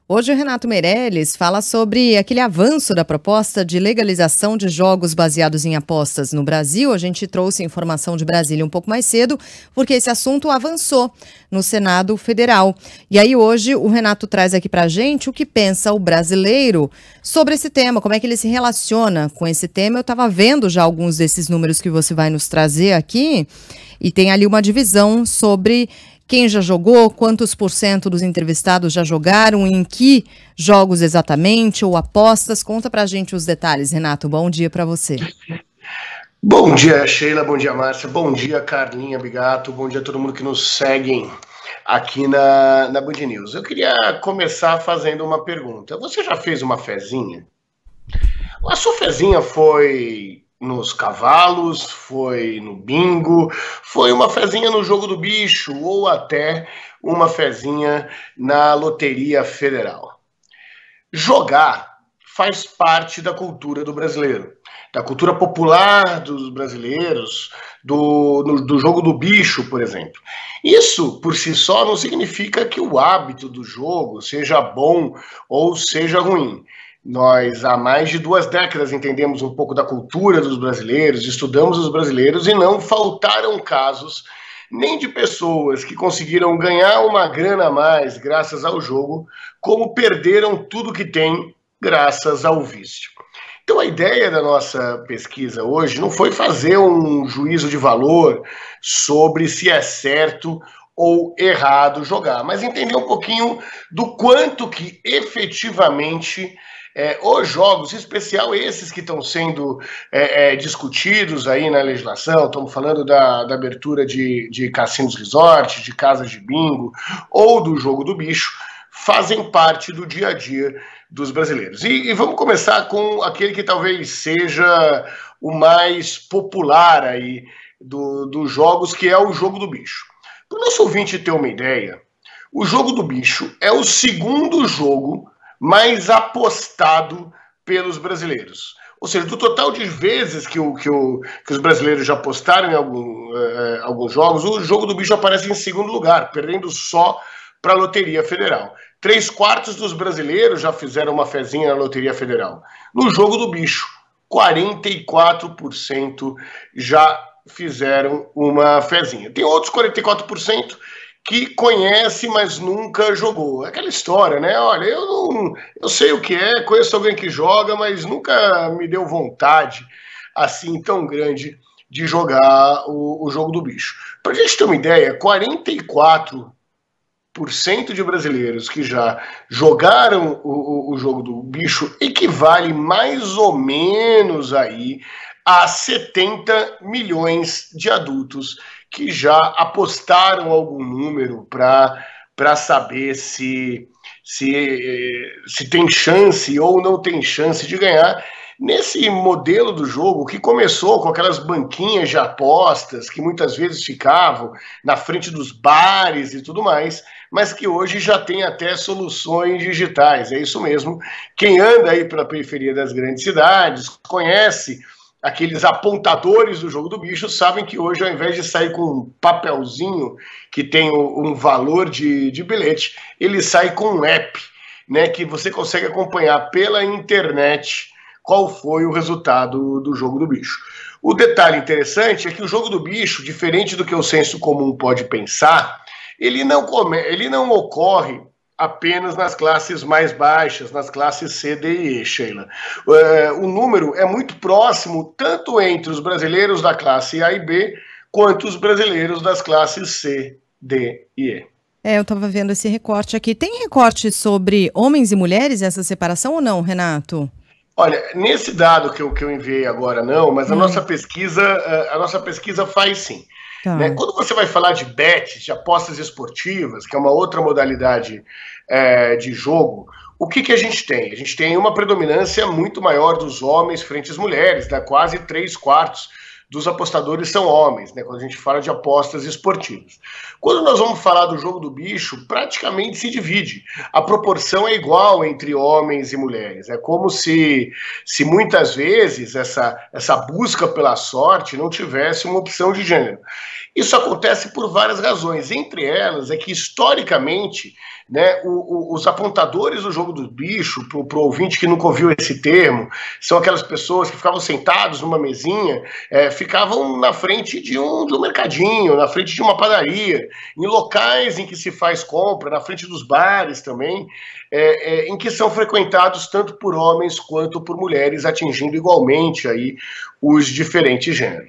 Hoje o Renato Meirelles fala sobre aquele avanço da proposta de legalização de jogos baseados em apostas no Brasil. A gente trouxe informação de Brasília um pouco mais cedo, porque esse assunto avançou no Senado Federal. E aí hoje o Renato traz aqui pra gente o que pensa o brasileiro sobre esse tema, como é que ele se relaciona com esse tema. Eu estava vendo já alguns desses números que você vai nos trazer aqui, e tem ali uma divisão sobre quem já jogou, quantos por cento dos entrevistados já jogaram, em que jogos exatamente, ou apostas. Conta pra gente os detalhes, Renato. Bom dia para você. Bom dia, Sheila. Bom dia, Márcia. Bom dia, Carlinha Bigato. Bom dia a todo mundo que nos segue aqui na Band News. Eu queria começar fazendo uma pergunta. Você já fez uma fezinha? A sua fezinha foi nos cavalos, foi no bingo, foi uma fezinha no jogo do bicho ou até uma fezinha na Loteria Federal? Jogar faz parte da cultura do brasileiro, da cultura popular dos brasileiros, do jogo do bicho, por exemplo. Isso, por si só, não significa que o hábito do jogo seja bom ou seja ruim. Nós, há mais de 2 décadas, entendemos um pouco da cultura dos brasileiros, estudamos os brasileiros e não faltaram casos nem de pessoas que conseguiram ganhar uma grana a mais graças ao jogo, como perderam tudo que têm graças ao vício. Então a ideia da nossa pesquisa hoje não foi fazer um juízo de valor sobre se é certo ou errado jogar, mas entender um pouquinho do quanto que efetivamente os jogos, em especial esses que estão sendo discutidos aí na legislação, estamos falando da abertura de cassinos resort, de casas de bingo ou do jogo do bicho, fazem parte do dia a dia dos brasileiros. E vamos começar com aquele que talvez seja o mais popular aí dos jogos, que é o jogo do bicho. Para o nosso ouvinte ter uma ideia, o jogo do bicho é o segundo jogo mais apostado pelos brasileiros. Ou seja, do total de vezes que os brasileiros já apostaram em alguns jogos, o jogo do bicho aparece em segundo lugar, perdendo só para a Loteria Federal. 3/4 dos brasileiros já fizeram uma fezinha na Loteria Federal. No jogo do bicho, 44% já fizeram uma fezinha. Tem outros 44% que conhece, mas nunca jogou. Aquela história, né? Olha, eu sei o que é, conheço alguém que joga, mas nunca me deu vontade assim tão grande de jogar o jogo do bicho. Para a gente ter uma ideia, 44% de brasileiros que já jogaram o jogo do bicho equivale mais ou menos aí a 70 milhões de adultos que já apostaram algum número para saber se tem chance ou não tem chance de ganhar. Nesse modelo do jogo, que começou com aquelas banquinhas de apostas que muitas vezes ficavam na frente dos bares e tudo mais, mas que hoje já tem até soluções digitais. É isso mesmo. Quem anda aí pela periferia das grandes cidades conhece aqueles apontadores do jogo do bicho, sabem que hoje, ao invés de sair com um papelzinho que tem um valor de bilhete, ele sai com um app, né, que você consegue acompanhar pela internet qual foi o resultado do jogo do bicho. O detalhe interessante é que o jogo do bicho, diferente do que o senso comum pode pensar, ele não ocorre apenas nas classes mais baixas, nas classes C, D e E, Sheila. O número é muito próximo, tanto entre os brasileiros da classe A e B, quanto os brasileiros das classes C, D e E. Eu estava vendo esse recorte aqui. Tem recorte sobre homens e mulheres, essa separação ou não, Renato? Olha, nesse dado que eu enviei agora não, mas a nossa pesquisa faz sim. Tá. Né? Quando você vai falar de bets, de apostas esportivas, que é uma outra modalidade de jogo, o que a gente tem? A gente tem uma predominância muito maior dos homens frente às mulheres, né? Quase 3/4 dos apostadores são homens, né, quando a gente fala de apostas esportivas. Quando nós vamos falar do jogo do bicho, praticamente se divide. A proporção é igual entre homens e mulheres. É como se muitas vezes essa busca pela sorte não tivesse uma opção de gênero. Isso acontece por várias razões, entre elas é que, historicamente, né, os apontadores do jogo do bicho, para o ouvinte que nunca ouviu esse termo, são aquelas pessoas que ficavam sentados numa mesinha, ficavam na frente de um mercadinho, na frente de uma padaria, em locais em que se faz compra, na frente dos bares também, em que são frequentados tanto por homens quanto por mulheres, atingindo igualmente aí os diferentes gêneros.